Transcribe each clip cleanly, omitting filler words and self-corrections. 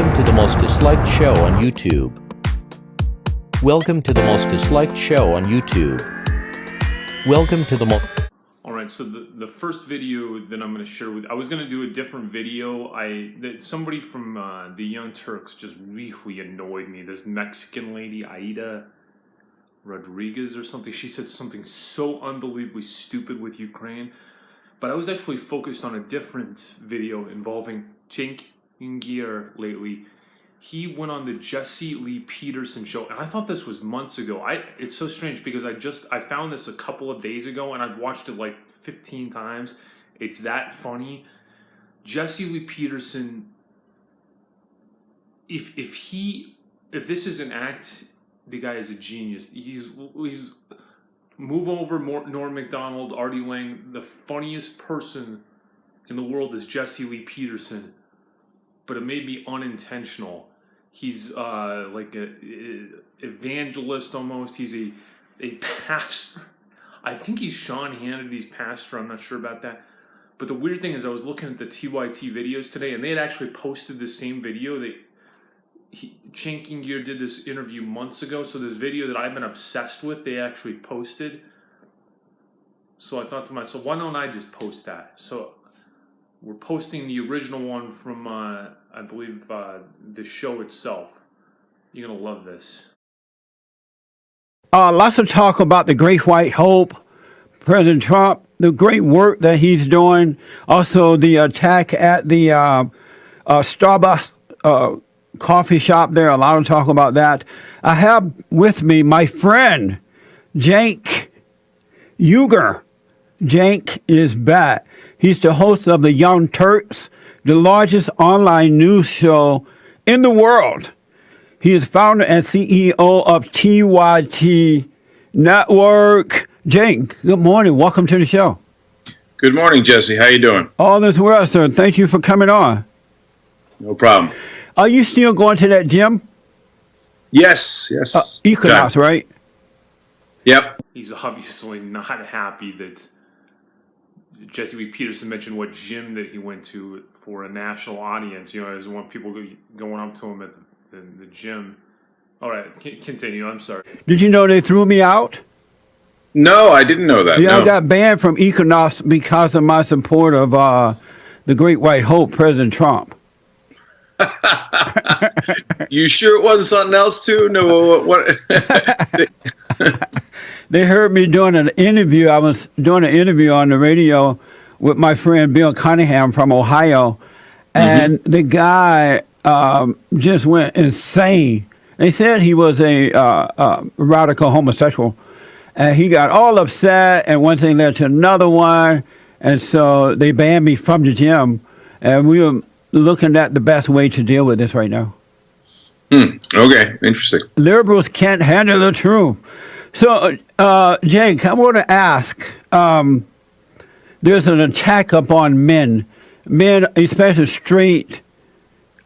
Welcome to the most disliked show on YouTube. Welcome to the most disliked show on YouTube. Welcome to the most... Alright, so the first video that I'm going to share with... I was going to do a different video. Somebody from the Young Turks just really annoyed me. This Mexican lady, Aida Rodriguez or something. She said something so unbelievably stupid with Ukraine. But I was actually focused on a different video involving Cenk Uygur lately. He went on the Jesse Lee Peterson show, and I thought this was months ago. It's so strange because I found this a couple of days ago, and I've watched it like 15 times. It's that funny. Jesse Lee Peterson, if this is an act, the guy is a genius. He's move over Norm Macdonald, Artie Lang. The funniest person in the world is Jesse Lee Peterson, but it may be unintentional. He's like an evangelist almost. He's a pastor. I think he's Sean Hannity's pastor. I'm not sure about that. But the weird thing is I was looking at the TYT videos today, and they had actually posted the same video. Cenk Uygur did this interview months ago. So this video that I've been obsessed with, they actually posted. So I thought to myself, why don't I just post that? So we're posting the original one from, I believe, the show itself. You're going to love this. Lots of talk about the Great White Hope, President Trump, the great work that he's doing. Also, the attack at the Starbucks coffee shop there. A lot of talk about that. I have with me my friend, Cenk Uygur. Cenk is back. He's the host of the Young Turks, the largest online news show in the world. He is founder and CEO of TYT Network. Cenk, good morning. Welcome to the show. Good morning, Jesse. How you doing? All is well, sir. Thank you for coming on. No problem. Are you still going to that gym? Yes. Equinox, right? Yep. He's obviously not happy that Jesse Lee Peterson mentioned what gym that he went to for a national audience. You know, he doesn't want people going up to him at the gym. All right, continue. I'm sorry. Did you know they threw me out? No, I didn't know that. Yeah, no. I got banned from Equinox because of my support of the Great White Hope, President Trump. You sure it wasn't something else too? No, what? They heard me doing an interview. I was doing an interview on the radio with my friend Bill Cunningham from Ohio, and the guy just went insane. They said he was a radical homosexual, and he got all upset, and one thing led to another one, and so they banned me from the gym, and we were looking at the best way to deal with this right now. Okay, interesting. Liberals can't handle the truth. So, Cenk, I want to ask, there's an attack upon men, especially straight,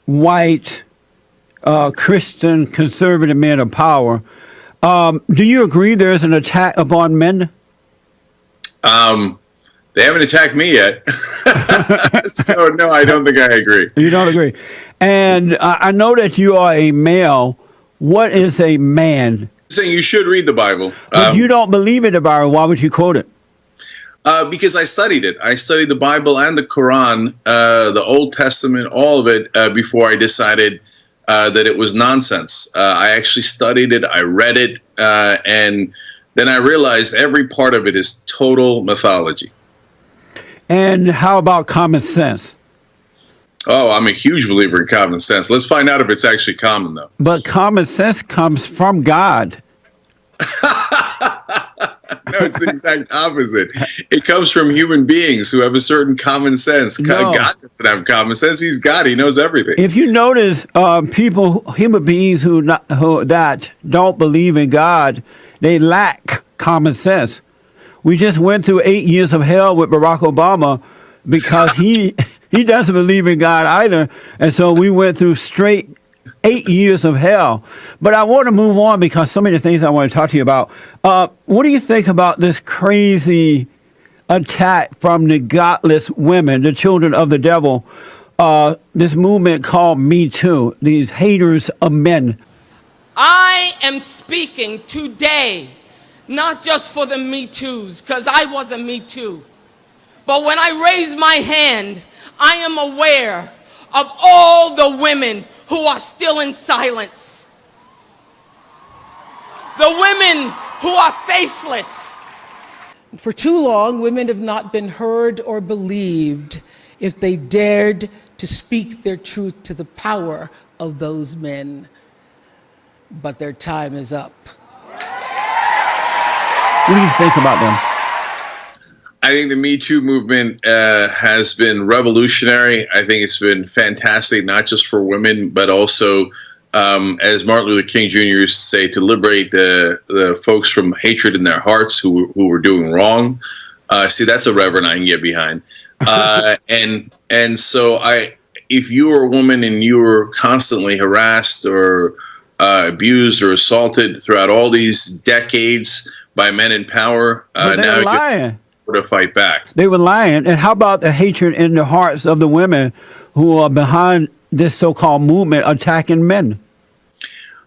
white, Christian, conservative men of power. Do you agree there's an attack upon men? They haven't attacked me yet. So, no, I don't think I agree. You don't agree. And I know that you are a male. What is a man? Saying you should read the Bible. But you don't believe in the Bible. Why would you quote it? Because I studied it. I studied the Bible and the Quran, the Old Testament, all of it, before I decided that it was nonsense. I actually studied it. I read it. And then I realized every part of it is total mythology. And how about common sense? Oh, I'm a huge believer in common sense. Let's find out if it's actually common, though. But common sense comes from God. No, it's the exact opposite. It comes from human beings who have a certain common sense. No. God doesn't have common sense. He's God. He knows everything. If you notice, human beings who that don't believe in God, they lack common sense. We just went through 8 years of hell with Barack Obama because he doesn't believe in God either. And so we went through straight 8 years of hell. But I want to move on because so many things I want to talk to you about. What do you think about this crazy attack from the godless women, the children of the devil, this movement called MeToo, these haters of men. I am speaking today, not just for the Me Too's, because I was a Me Too, but when I raise my hand, I am aware of all the women who are still in silence, the women who are faceless. For too long, women have not been heard or believed if they dared to speak their truth to the power of those men. But their time is up. What do you think about them? I think the Me Too movement has been revolutionary. I think it's been fantastic, not just for women, but also, as Martin Luther King Jr. used to say, to liberate the folks from hatred in their hearts who were doing wrong. See, that's a reverend I can get behind. And so if you were a woman and you were constantly harassed or abused or assaulted throughout all these decades by men in power, But they now were lying. to fight back. They were lying. And how about the hatred in the hearts of the women who are behind this so-called movement attacking men?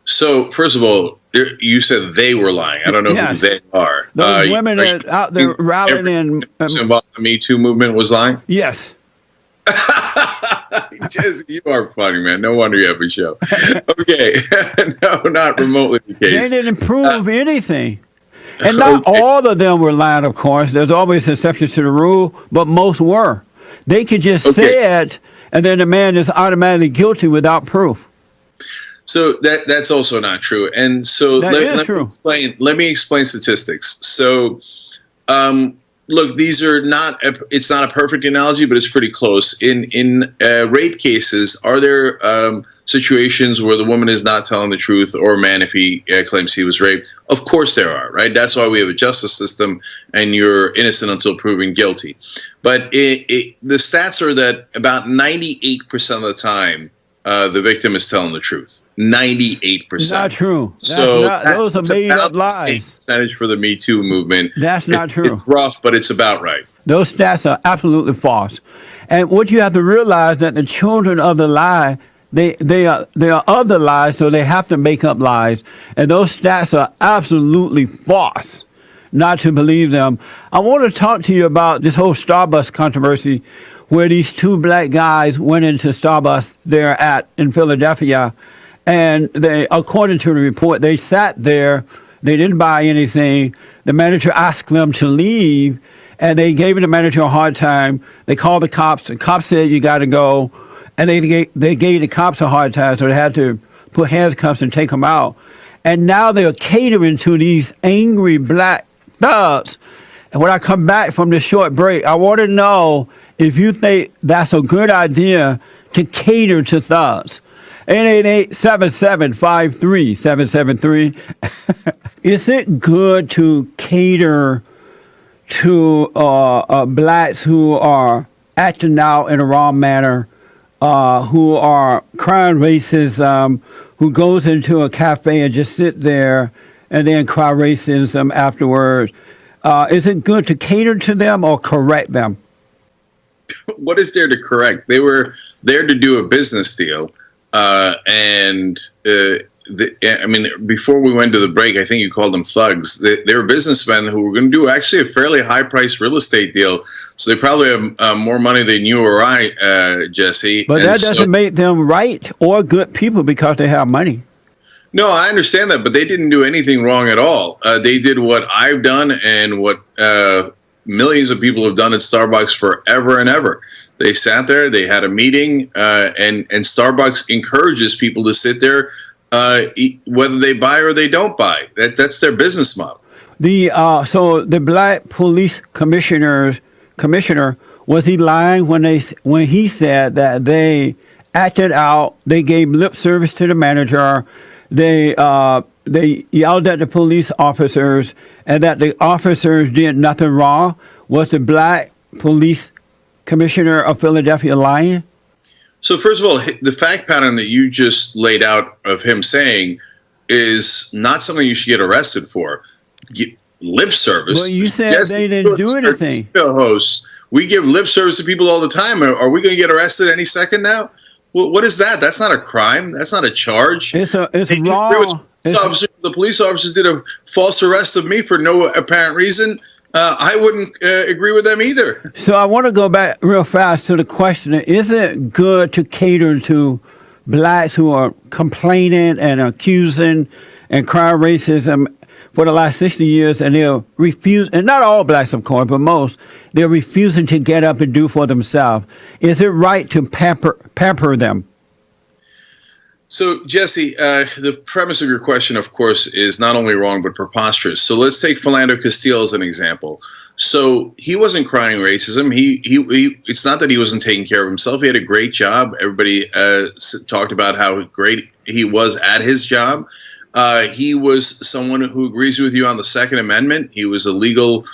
So, first of all, you said they were lying. I don't know Yes. who they are. Those women that are out there rallying in... Involved in the Me Too movement was lying? yes. Jesse, you are funny, man. No wonder you have a show. Okay. No, not remotely the They case. didn't prove anything. And not Okay. all of them were lying, of course. There's always exceptions to the rule, but most were. They could just Okay. say it, and then the man is automatically guilty without proof. So that's also not true. And so That is true. let me explain statistics. So look, these are it's not a perfect analogy, but it's pretty close. In rape cases, are there situations where the woman is not telling the truth, or a man if he claims he was raped? Of course there are, right? That's why we have a justice system, and you're innocent until proven guilty. But the stats are that about 98% of the time, the victim is telling the truth. 98%. Not true. So Those are that's made about up the same lies. percentage for the Me Too movement. That's not true. It's rough, but it's about right. Those stats are absolutely false. And what you have to realize that the children of the lie, they are of the lies, so they have to make up lies. And those stats are absolutely false. Not to believe them. I want to talk to you about this whole Starbucks controversy, where these two black guys went into Starbucks there in Philadelphia, and they, according to the report, they sat there, they didn't buy anything. The manager asked them to leave, and they gave the manager a hard time. They called the cops. The cops said, "You got to go," and they gave the cops a hard time, so they had to put handcuffs and take them out. And now they're catering to these angry black thugs. And when I come back from this short break, I want to know if you think that's a good idea to cater to thugs. 888-7753-773. Is it good to cater to blacks who are acting out in a wrong manner, who are crying racism, who goes into a cafe and just sit there and then cry racism afterwards? Is it good to cater to them or correct them? What is there to correct? They were there to do a business deal. Before we went to the break, I think you called them thugs. They were businessmen who were going to do actually a fairly high-priced real estate deal. So they probably have more money than you or I, Jesse. But that doesn't make them right or good people because they have money. No, I understand that, but they didn't do anything wrong at all. They did what I've done and what millions of people have done at Starbucks forever and ever. They sat there, they had a meeting, and Starbucks encourages people to sit there, whether they buy or they don't buy. That's their business model. So the black police commissioner, was he lying when he said that they acted out, they gave lip service to the manager, they yelled at the police officers, and that the officers did nothing wrong? Was the black police commissioner of Philadelphia lying? So first of all, the fact pattern that you just laid out of him saying is not something you should get arrested for. Lip service. Well, you said they didn't do anything. Hosts We give lip service to people all the time. Are we going to get arrested any second now? What is that? That's not a crime. That's not a charge. It's wrong. The police officers did a false arrest of me for no apparent reason. I wouldn't agree with them either. So I want to go back real fast to the question: is it good to cater to blacks who are complaining and accusing and crying racism for the last 60 years, and they're refusing, and not all blacks, of course, but most, they're refusing to get up and do for themselves? Is it right to pamper them? So, Jesse, the premise of your question, of course, is not only wrong, but preposterous. So let's take Philando Castile as an example. So he wasn't crying racism. It's not that he wasn't taking care of himself. He had a great job. Everybody talked about how great he was at his job. He was someone who agrees with you on the Second Amendment. He was a legal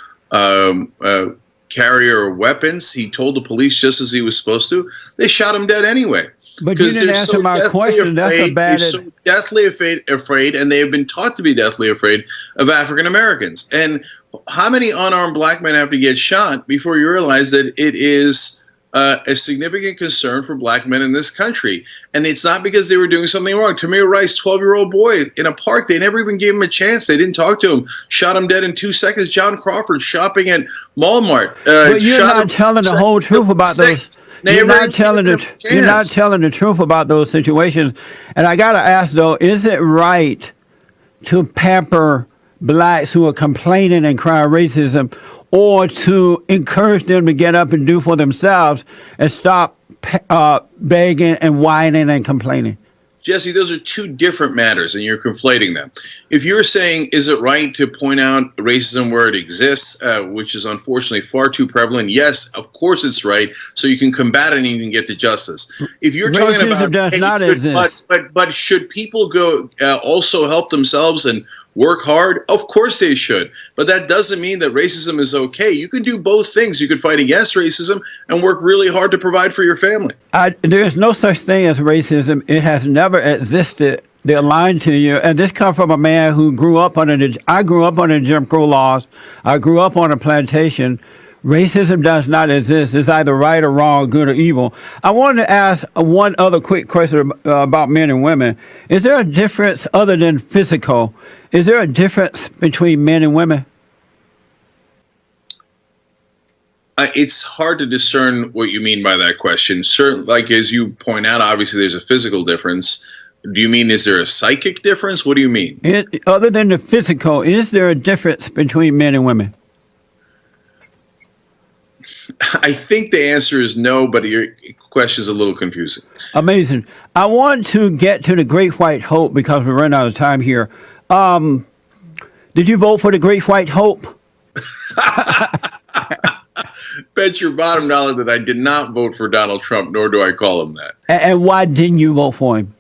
carrier of weapons. He told the police just as he was supposed to. They shot him dead anyway. But you didn't answer my question. That's a bad. They're so deathly afraid, and they have been taught to be deathly afraid of African Americans. And how many unarmed black men have to get shot before you realize that it is a significant concern for black men in this country? And it's not because they were doing something wrong. Tamir Rice, 12-year-old boy in a park, they never even gave him a chance. They didn't talk to him. Shot him dead in 2 seconds. John Crawford shopping at Walmart. But you're not telling the whole truth about those. You're not telling the truth about those situations. And I got to ask, though, is it right to pamper blacks who are complaining and crying racism, or to encourage them to get up and do for themselves and stop begging and whining and complaining? Jesse, those are two different matters, and you're conflating them. If you're saying, is it right to point out racism where it exists, which is unfortunately far too prevalent, yes, of course it's right, so you can combat it and you can get to justice. If you're talking about does not exist. But should people go also help themselves and work hard? Of course they should. But that doesn't mean that racism is okay. You can do both things. You can fight against racism and work really hard to provide for your family. There's no such thing as racism. It has never existed. They're lying to you. And this comes from a man who grew up I grew up under Jim Crow laws. I grew up on a plantation. Racism does not exist. It's either right or wrong, good or evil. I wanted to ask one other quick question about men and women. Is there a difference other than physical? Is there a difference between men and women? It's hard to discern what you mean by that question. Certainly, like as you point out, obviously there's a physical difference. Do you mean, is there a psychic difference? What do you mean? Other than the physical, is there a difference between men and women? I think the answer is no, but your question is a little confusing. Amazing. I want to get to the Great White Hope because we're running out of time here. Did you vote for the Great White Hope? Bet your bottom dollar that I did not vote for Donald Trump, nor do I call him that. And why didn't you vote for him?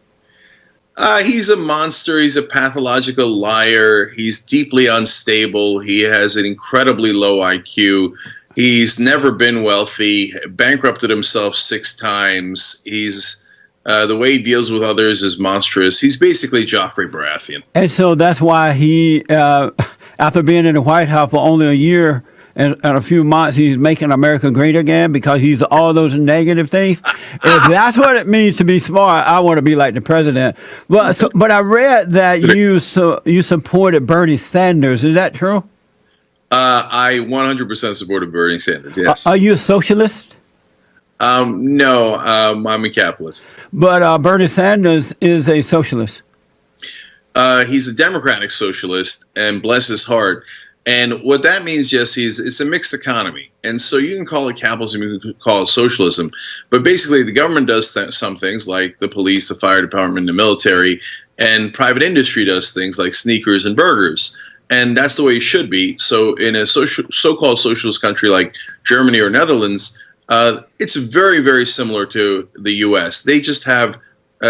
He's a monster. He's a pathological liar. He's deeply unstable. He has an incredibly low IQ. He's never been wealthy, bankrupted himself 6 times. He's the way he deals with others is monstrous. He's basically Joffrey Baratheon. And so that's why he, after being in the White House for only a year and a few months, he's making America great again because he's all those negative things. If that's what it means to be smart, I want to be like the president. But I read that you supported Bernie Sanders. Is that true? I 100% supported Bernie Sanders, yes. Are you a socialist? No, I'm a capitalist. But Bernie Sanders is a socialist. He's a democratic socialist, and bless his heart. And what that means, Jesse, is it's a mixed economy. And so you can call it capitalism, you can call it socialism. But basically, the government does some things like the police, the fire department, the military, and private industry does things like sneakers and burgers. And that's the way it should be. So in a so-called socialist country like Germany or Netherlands, it's very, very similar to the U.S. They just have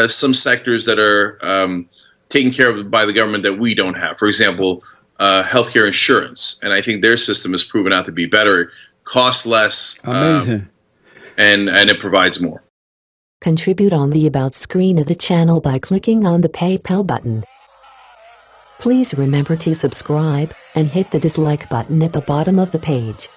some sectors that are taken care of by the government that we don't have. For example, healthcare insurance. And I think their system has proven out to be better, costs less, amazing, and it provides more. Contribute on the About screen of the channel by clicking on the PayPal button. Please remember to subscribe and hit the dislike button at the bottom of the page.